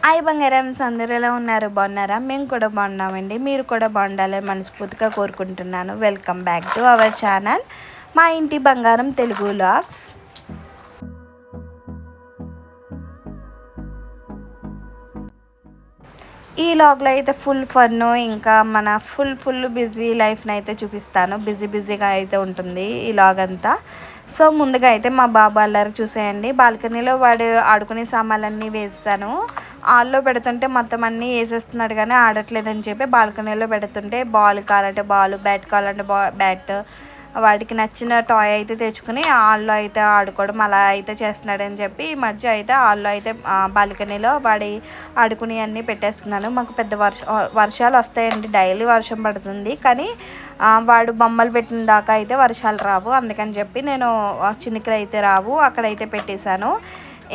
Hi బంగారమ్స్, అందరూ ఎలా ఉన్నారు? బాగున్నారా? మేము కూడా బాగున్నామండి. మీరు కూడా బాగుండాలని మనస్ఫూర్తిగా కోరుకుంటున్నాను. Welcome back to our channel మా ఇంటి బంగారం తెలుగు వ్లాగ్స్. ఈ వ్లాగ్లో అయితే ఫుల్ ఫన్, ఇంకా మన ఫుల్ బిజీ లైఫ్ని అయితే చూపిస్తాను. బిజీగా అయితే ఉంటుంది ఈ వ్లాగ్ అంతా. సో ముందుగా అయితే మా బాబు అల్లరి చూసేయండి. బాల్కనీలో వాడు ఆడుకునే సామాన్లన్నీ వేసాను. హాల్లో పెడుతుంటే మొత్తం అన్నీ వేసేస్తున్నాడు కానీ ఆడట్లేదని చెప్పి బాల్కనీలో పెడుతుంటే బాల్ కావాలంటే బాల్, బ్యాట్ కావాలంటే బ్యాట్, వాడికి నచ్చిన టాయ్ అయితే తెచ్చుకుని హాల్లో అయితే ఆడుకోవడం అలా అయితే చేస్తున్నాడని చెప్పి ఈ మధ్య అయితే హాల్లో అయితే బాల్కనీలో వాడి ఆడుకుని అన్నీ పెట్టేస్తున్నాను. మాకు పెద్ద వర్షాలు వస్తాయండి, డైలీ వర్షం పడుతుంది. కానీ వాడు బొమ్మలు పెట్టిన దాకా అయితే వర్షాలు రావు. అందుకని చెప్పి నేను చినుకులు అయితే రావు అక్కడైతే పెట్టేశాను.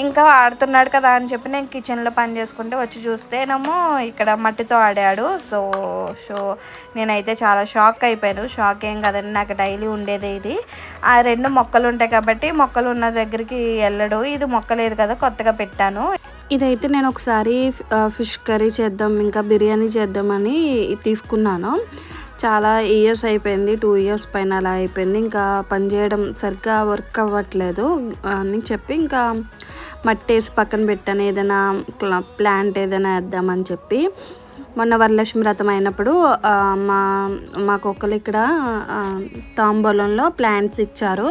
ఇంకా ఆడుతున్నాడు కదా అని చెప్పి నేను కిచెన్లో పని చేసుకుంటే వచ్చి చూస్తేనేమో ఇక్కడ మట్టితో ఆడాడు. సో నేనైతే చాలా షాక్ అయిపోయాను. షాక్ ఏం కదండి, నాకు డైలీ ఉండేది ఇది. ఆ రెండు మొక్కలు ఉంటాయి కాబట్టి మొక్కలు ఉన్న దగ్గరికి వెళ్ళడు. ఇది మొక్క లేదు కదా, కొత్తగా పెట్టాను. ఇదైతే నేను ఒకసారి ఫిష్ కర్రీ చేద్దాం, ఇంకా బిర్యానీ చేద్దామని తీసుకున్నాను. చాలా ఇయర్స్ అయిపోయింది, 2 ఇయర్స్ పైన అలా అయిపోయింది. ఇంకా పని చేయడం సరిగ్గా వర్క్ అవ్వట్లేదు అని చెప్పి ఇంకా మట్టి వేసి పక్కన పెట్టాను. ఏదైనా ప్లాంట్ ఏదైనా వేద్దామని చెప్పి మొన్న వరలక్ష్మి వ్రతం అయినప్పుడు మా కుక్కలు ఇక్కడ తాంబూలంలో ప్లాంట్స్ ఇచ్చారు.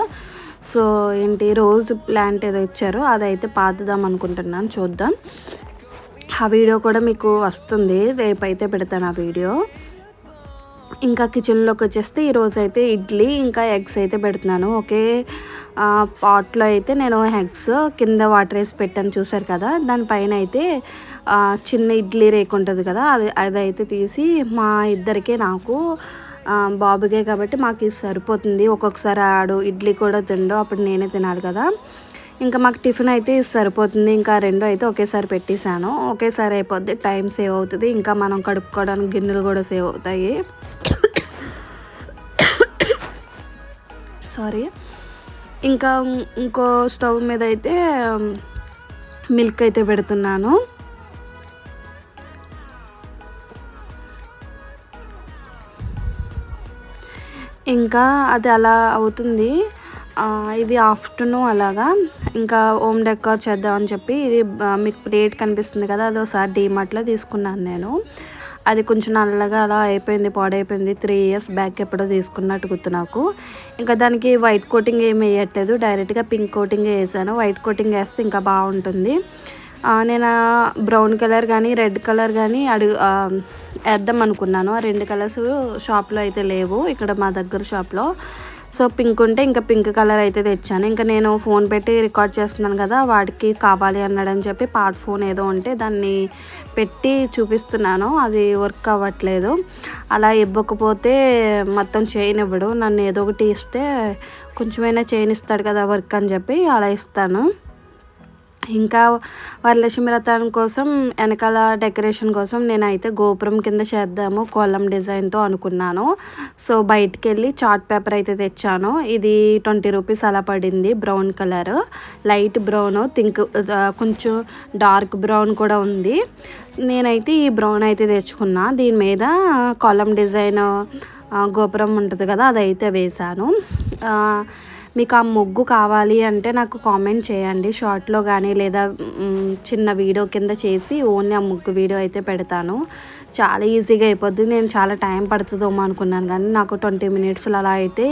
సో ఏంటి రోజు ప్లాంట్ ఏదో ఇచ్చారు, అదైతే పాతుదాం అనుకుంటున్నాను. చూద్దాం, ఆ వీడియో కూడా మీకు వస్తుంది, రేపైతే పెడతాను ఆ వీడియో. ఇంకా కిచెన్లోకి వచ్చేస్తే ఈరోజు అయితే ఇడ్లీ ఇంకా ఎగ్స్ అయితే పెడుతున్నాను. ఒకే పాట్లో అయితే నేను ఎగ్స్ కింద వాటర్ వేసి పెట్టాను, చూసారు కదా. దానిపైన అయితే చిన్న ఇడ్లీ రేకు ఉంటుంది కదా, అదైతే తీసి మా ఇద్దరికే, నాకు బాబుకే కాబట్టి మాకు ఇది సరిపోతుంది. ఒక్కొక్కసారి ఆడు ఇడ్లీ కూడా తిండు, అప్పుడు నేనే తినాలి కదా. ఇంకా మాకు టిఫిన్ అయితే ఇది సరిపోతుంది. ఇంకా రెండు అయితే ఒకేసారి పెట్టేశాను. ఒకేసారి అయిపోద్ది, టైం సేవ్ అవుతుంది. ఇంకా మనం కడుక్కోవడానికి గిన్నెలు కూడా సేవ్ అవుతాయి. సారీ. ఇంకా ఇంకో స్టవ్ మీద అయితే మిల్క్ అయితే పెడుతున్నాను. ఇంకా అది అలా అవుతుంది. ఇది ఆఫ్టర్నూన్ అలాగా. ఇంకా హోమ్ డెకార్ చేద్దామని చెప్పి ఇది మీకు ప్లేట్ కనిపిస్తుంది కదా, అది ఒకసారి డీమార్ట్లో తీసుకున్నాను నేను. అది కొంచెం నల్లగా అలా అయిపోయింది, పాడైపోయింది. 3 ఇయర్స్ బ్యాక్ ఎప్పుడో తీసుకున్నట్టు గుర్తు నాకు. ఇంకా దానికి వైట్ కోటింగ్ ఏమి వేయట్లేదు, డైరెక్ట్గా పింక్ కోటింగ్ వేసాను. వైట్ కోటింగ్ వేస్తే ఇంకా బాగుంటుంది. నేను బ్రౌన్ కలర్ కానీ రెడ్ కలర్ కానీ వేద్దాం అనుకున్నాను. ఆ 2 కలర్స్ షాప్లో అయితే లేవు, ఇక్కడ మా దగ్గర షాప్లో. సో పింక్ ఉంటే ఇంకా పింక్ కలర్ అయితే తెచ్చాను. ఇంకా నేను ఫోన్ పెట్టి రికార్డ్ చేస్తున్నాను కదా, వాడికి కావాలి అన్నాడని చెప్పి పాత ఫోన్ ఏదో ఉంటే దాన్ని పెట్టి చూపిస్తున్నాను. అది వర్క్ అవ్వట్లేదు. అలా ఇవ్వకపోతే మొత్తం చేయనివ్వడు. నన్ను ఏదో ఒకటి ఇస్తే కొంచెమైనా చేయనిస్తాడు కదా వర్క్ అని చెప్పి అలా ఇస్తాను. ఇంకా వరలక్ష్మి వ్రతం కోసం వెనకాల డెకరేషన్ కోసం నేనైతే గోపురం కింద చేద్దాము కోలం డిజైన్తో అనుకున్నాను. సో బయటికి వెళ్ళి చార్ట్ పేపర్ అయితే తెచ్చాను. ఇది 20 రూపీస్ అలా పడింది. బ్రౌన్ కలర్, లైట్ బ్రౌన్, కొంచెం డార్క్ బ్రౌన్ కూడా ఉంది. నేనైతే ఈ బ్రౌన్ అయితే తెచ్చుకున్నా. దీని మీద కోలం డిజైన్ గోపురం ఉంటుంది కదా, అదైతే వేశాను. మీకు ఆ ముగ్గు కావాలి అంటే నాకు కామెంట్ చేయండి, షార్ట్లో కానీ లేదా చిన్న వీడియో కింద చేసి ఓన్లీ ఆ ముగ్గు వీడియో అయితే పెడతాను. చాలా ఈజీగా అయిపోద్ది. నేను చాలా టైం పడుతుందేమో అనుకున్నాను కానీ నాకు 20 మినిట్స్లో అలా అయితే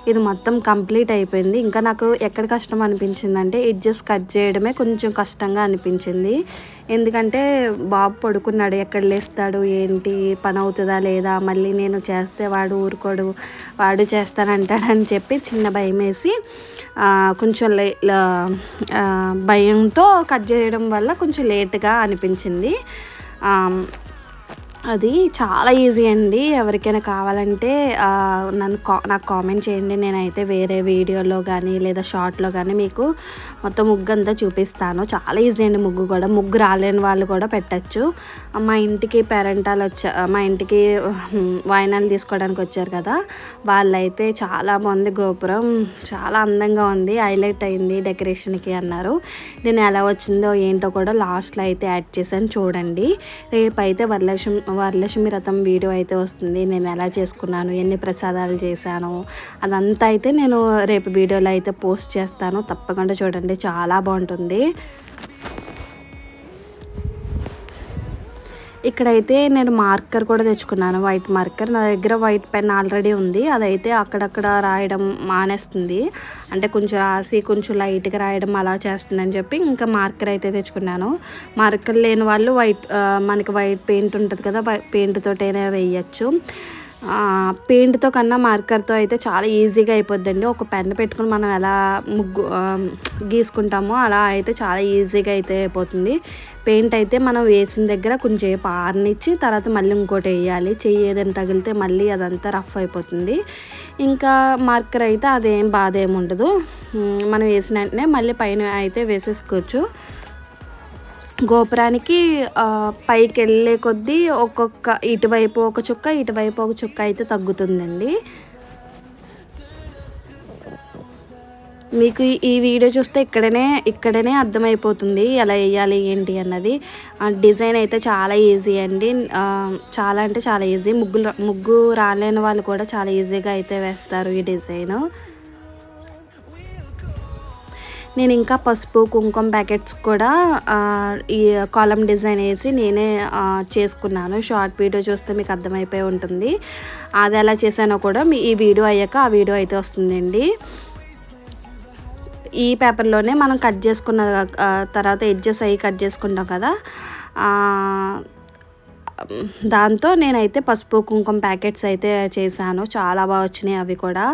ఇది మొత్తం కంప్లీట్ అయిపోయింది. ఇంకా నాకు ఎక్కడ కష్టం అనిపించిందంటే ఎడ్జెస్ కట్ చేయడమే కొంచెం కష్టంగా అనిపించింది. ఎందుకంటే బాబు పడుకున్నాడు, ఎక్కడ లేస్తాడు, ఏంటి పని అవుతుందా లేదా, మళ్ళీ నేను చేస్తే వాడు ఊరుకోడు, వాడు చేస్తానంటాడని చెప్పి చిన్న భయం వేసి కొంచెం భయంతో కట్ చేయడం వల్ల కొంచెం లేట్గా అనిపించింది. అది చాలా ఈజీ అండి. ఎవరికైనా కావాలంటే నాకు కామెంట్ చేయండి. నేనైతే వేరే వీడియోలో కానీ లేదా షార్ట్‌లో కానీ మీకు మొత్తం ముగ్గంతా చూపిస్తాను. చాలా ఈజీ అండి ముగ్గు కూడా. ముగ్గు రాలేని వాళ్ళు కూడా పెట్టచ్చు. మా ఇంటికి మా ఇంటికి వాయినాలు తీసుకోవడానికి వచ్చారు కదా! వాళ్ళైతే చాలా బాగుంది గోపురం, చాలా అందంగా ఉంది, హైలైట్ అయింది డెకరేషన్‌కి అన్నారు. నేను ఎలా వచ్చిందో ఏంటో కూడా లాస్ట్‌లో అయితే యాడ్ చేశాను చూడండి. రేపైతే వరలక్ష్మి వ్రతం వీడియో అయితే వస్తుంది. నేను ఎలా చేసుకున్నాను, ఎన్ని ప్రసాదాలు చేశాను అదంతా అయితే నేను రేపు వీడియోలో అయితే పోస్ట్ చేస్తాను. తప్పకుండా చూడండి, చాలా బాగుంటుంది. ఇక్కడైతే నేను మార్కర్ కూడా తెచ్చుకున్నాను, వైట్ మార్కర్. నా దగ్గర వైట్ పెన్ ఆల్రెడీ ఉంది. అదైతే అక్కడక్కడ రాయడం మానేస్తుంది, అంటే కొంచెం రాసి కొంచెం లైట్గా రాయడం అలా చేస్తుందని చెప్పి ఇంకా మార్కర్ అయితే తెచ్చుకున్నాను. మార్కర్ లేని వాళ్ళు మనకి వైట్ పెయింట్ ఉంటుంది కదా, పెయింట్ తోటైనా వేయచ్చు. పెయింట్తో కన్నా మార్కర్తో అయితే చాలా ఈజీగా అయిపోద్దండి. ఒక పెన్ పెట్టుకుని మనం ఎలా ముగ్గు గీసుకుంటామో అలా అయితే చాలా ఈజీగా అయితే అయిపోతుంది. పెయింట్ అయితే మనం వేసిన దగ్గర కొంచెంసేపు ఆరనిచ్చి తర్వాత మళ్ళీ ఇంకోటి వేయాలి. చెయ్యి ఏదైనా తగిలితే మళ్ళీ అదంతా రఫ్ అయిపోతుంది. ఇంకా మార్కర్ అయితే అదేం బాధ ఏమి ఉండదు. మనం వేసిన వెంటనే మళ్ళీ పైన అయితే వేసేసుకోవచ్చు. గోపురానికి పైకి వెళ్ళే కొద్దీ ఇటువైపు ఒక చుక్క, ఇటువైపు ఒక చుక్క అయితే తగ్గుతుందండి. మీకు ఈ వీడియో చూస్తే ఇక్కడనే అర్థమైపోతుంది ఎలా వేయాలి ఏంటి అన్నది. డిజైన్ అయితే చాలా ఈజీ అండి. చాలా అంటే చాలా ఈజీ. ముగ్గు రాలేని వాళ్ళు కూడా చాలా ఈజీగా అయితే వేస్తారు ఈ డిజైను. నేను ఇంకా పసుపు కుంకుమ ప్యాకెట్స్ కూడా ఈ కాలమ్ డిజైన్ వేసి నేనే చేసుకున్నాను. షార్ట్ వీడియో చూస్తే మీకు అర్థమైపోయి ఉంటుంది. అది ఎలా చేశానో కూడా ఈ వీడియో అయ్యాక ఆ వీడియో అయితే వస్తుందండి. ఈ పేపర్లోనే మనం కట్ చేసుకున్న తర్వాత ఎడ్జెస్ అవి కట్ చేసుకుంటాం కదా, దాంతో నేనైతే పసుపు కుంకుమ ప్యాకెట్స్ అయితే చేశాను. చాలా బాగా వచ్చినాయి అవి కూడా.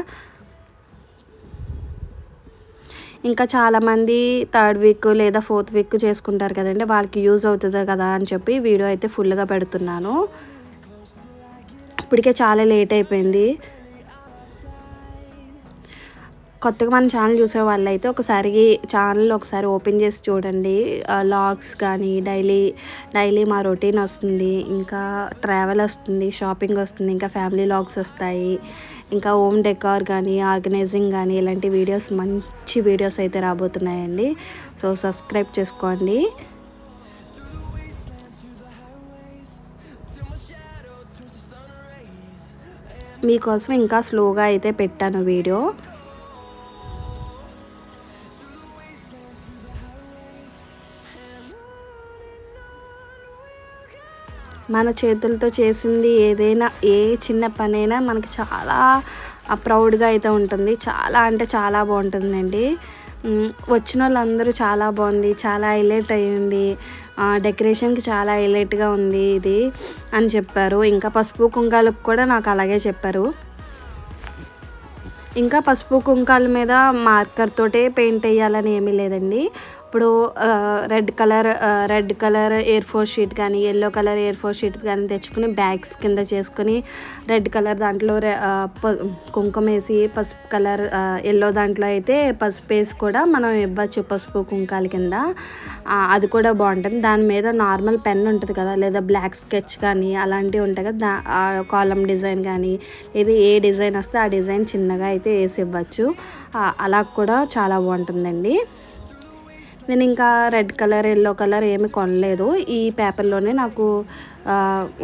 ఇంకా చాలామంది 3rd వీక్ లేదా 4th వీక్ చేసుకుంటారు కదండి, వాళ్ళకి యూజ్ అవుతుంది కదా అని చెప్పి వీడియో అయితే ఫుల్గా పెడుతున్నాను. ఇప్పటికే చాలా లేట్ అయిపోయింది. కొత్తగా మన ఛానల్ చూసే వాళ్ళైతే ఛానల్ ఒకసారి ఓపెన్ చేసి చూడండి. లాగ్స్ కానీ డైలీ మా రొటీన్ వస్తుంది, ఇంకా ట్రావెల్ వస్తుంది, షాపింగ్ వస్తుంది, ఇంకా ఫ్యామిలీ లాగ్స్ వస్తాయి, ఇంకా హోమ్ డెకార్ కానీ ఆర్గనైజింగ్ కానీ ఇలాంటి మంచి వీడియోస్ అయితే రాబోతున్నాయండి. సో సబ్స్క్రైబ్ చేసుకోండి. మీకోసం ఇంకా స్లోగా అయితే పెట్టాను వీడియో. మన చేతులతో చేసింది ఏదైనా, ఏ చిన్న పనైనా మనకి చాలా ప్రౌడ్గా అయితే ఉంటుంది. చాలా అంటే చాలా బాగుంటుందండి. వచ్చిన వాళ్ళందరూ చాలా బాగుంది, చాలా హైలైట్ అయ్యింది, డెకరేషన్కి చాలా హైలైట్గా ఉంది ఇది అని చెప్పారు. ఇంకా పసుపు కుంకాలకు కూడా నాకు అలాగే చెప్పారు. ఇంకా పసుపు కుంకాల మీద మార్కర్ తోటే పెయింట్ వేయాలని ఏమీ లేదండి. ఇప్పుడు రెడ్ కలర్ A4 షీట్ కానీ ఎల్లో కలర్ A4 షీట్ కానీ తెచ్చుకుని బ్యాగ్స్ కింద చేసుకుని రెడ్ కలర్ దాంట్లో కుంకుమ వేసి పసుపు కలర్ ఎల్లో దాంట్లో అయితే పసుపు వేసి కూడా మనం ఇవ్వచ్చు పసుపు కుంకాల కింద. అది కూడా బాగుంటుంది. దాని మీద నార్మల్ పెన్ ఉంటుంది కదా, లేదా బ్లాక్ స్కెచ్ కానీ అలాంటివి ఉంటాయి కదా, కాలమ్ డిజైన్ కానీ లేదా ఏ డిజైన్ వస్తే ఆ డిజైన్ చిన్నగా అయితే వేసి ఇవ్వచ్చు. అలా కూడా చాలా బాగుంటుందండి. నేను ఇంకా రెడ్ కలర్ ఎల్లో కలర్ ఏమి కొనలేదు. ఈ పేపర్లోనే నాకు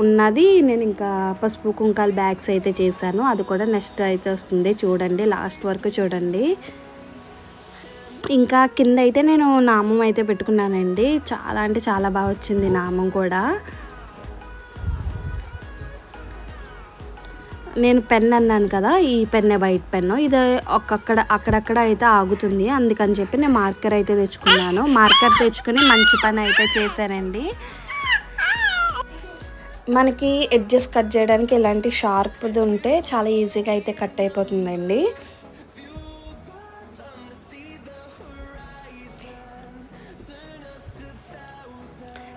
ఉన్నది. నేను ఇంకా పసుపు కుంకాల బ్యాగ్స్ అయితే చేశాను. అది కూడా నెక్స్ట్ అయితే వస్తుంది, చూడండి, లాస్ట్ వరకు చూడండి. ఇంకా కింద అయితే నేను నామం అయితే పెట్టుకున్నానండి. చాలా అంటే చాలా బాగా వచ్చింది నామం కూడా. నేను పెన్ అన్నాను కదా, ఈ పెన్నే వైట్ పెన్ను. ఇది అక్కడక్కడ అయితే ఆగుతుంది, అందుకని చెప్పి నేను మార్కర్ అయితే తెచ్చుకున్నాను. మార్కర్ తెచ్చుకొని మంచి పని అయితే చేశానండి. మనకి ఎడ్జెస్ కట్ చేయడానికి ఇలాంటి షార్ప్ది ఉంటే చాలా ఈజీగా అయితే కట్ అయిపోతుందండి.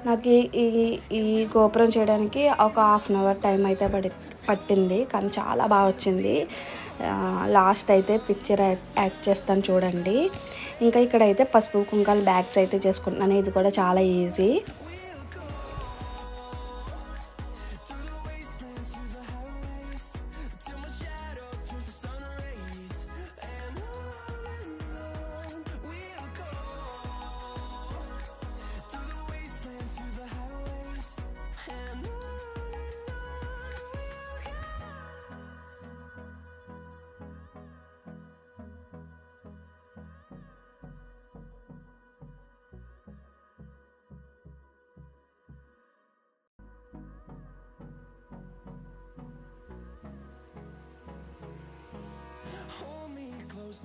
నాకు ఈ ఈ గోపురం చేయడానికి ఒక హాఫ్ అన్ అవర్ టైం అయితే పట్టింది, కానీ చాలా బాగా వచ్చింది. లాస్ట్ అయితే పిక్చర్ యాడ్ చేస్తాను చూడండి. ఇంకా ఇక్కడైతే పసుపు కుంకాల బ్యాగ్స్ అయితే చేసుకుంటున్నాను. ఇది కూడా చాలా easy.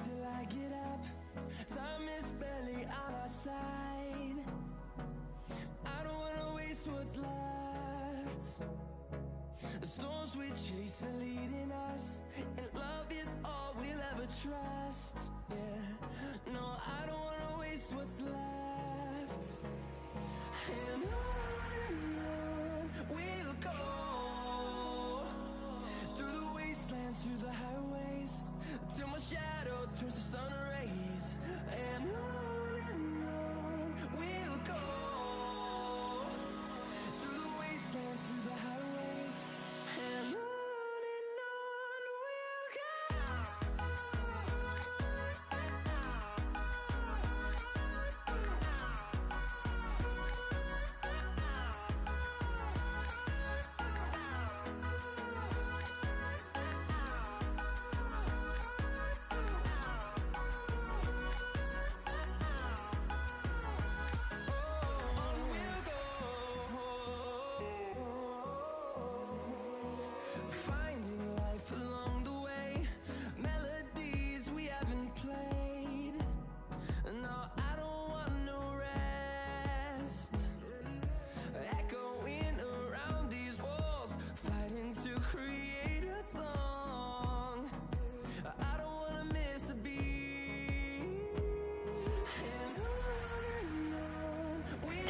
Till I get up, time is barely on our side. I don't wanna waste what's left. The storms we chase are leading us, and love is all we'll ever trust. Yeah, no, I don't wanna waste what's left. And on we'll go, through the wastelands, through the highways, till my shadow turns to sun rays. And on we'll go, through the wastelands, through the highways. And on we'll go. Finding life along the way, melodies we haven't played. No, I don't want no rest. Echoing around these walls, fighting to create a song. I don't wanna miss a beat. And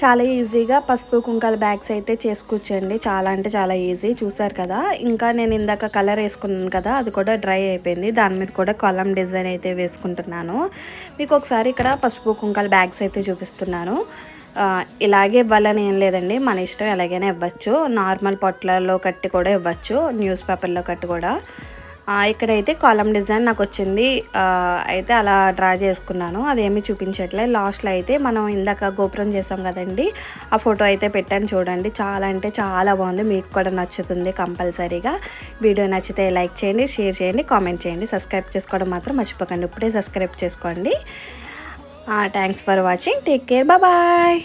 చాలా ఈజీగా పసుపు Kunkala bags అయితే చేసుకొచ్చండి. చాలా అంటే చాలా easy. చూసారు కదా. ఇంకా నేను ఇందాక కలర్ వేసుకున్నాను కదా, అది కూడా డ్రై అయిపోయింది. దాని మీద కూడా కాలమ్ డిజైన్ అయితే వేసుకుంటున్నాను. మీకు ఒకసారి ఇక్కడ పసుపు కుంకాల బ్యాగ్స్ అయితే చూపిస్తున్నాను. ఇలాగే ఇవ్వాలని ఏం లేదండి, మన ఇష్టం, ఎలాగైనా ఇవ్వచ్చు. నార్మల్ పొట్లలో కట్టి కూడా ఇవ్వచ్చు, న్యూస్ పేపర్లో కట్టి కూడా. ఇక్కడైతే కాలమ్ డిజైన్ నాకు వచ్చింది, అయితే అలా డ్రా చేసుకున్నాను. అదేమీ చూపించట్లే. లాస్ట్లో అయితే మనం ఇందాక గోపురం చేసాం కదండి, ఆ ఫోటో అయితే పెట్టాను చూడండి. చాలా అంటే చాలా బాగుంది. మీకు కూడా నచ్చుతుంది కంపల్సరీగా. వీడియో నచ్చితే లైక్ చేయండి, షేర్ చేయండి, కామెంట్ చేయండి. సబ్స్క్రైబ్ చేసుకోవడం మాత్రం మర్చిపోకండి. ఇప్పుడే సబ్స్క్రైబ్ చేసుకోండి. Thanks for watching. Take care. Bye.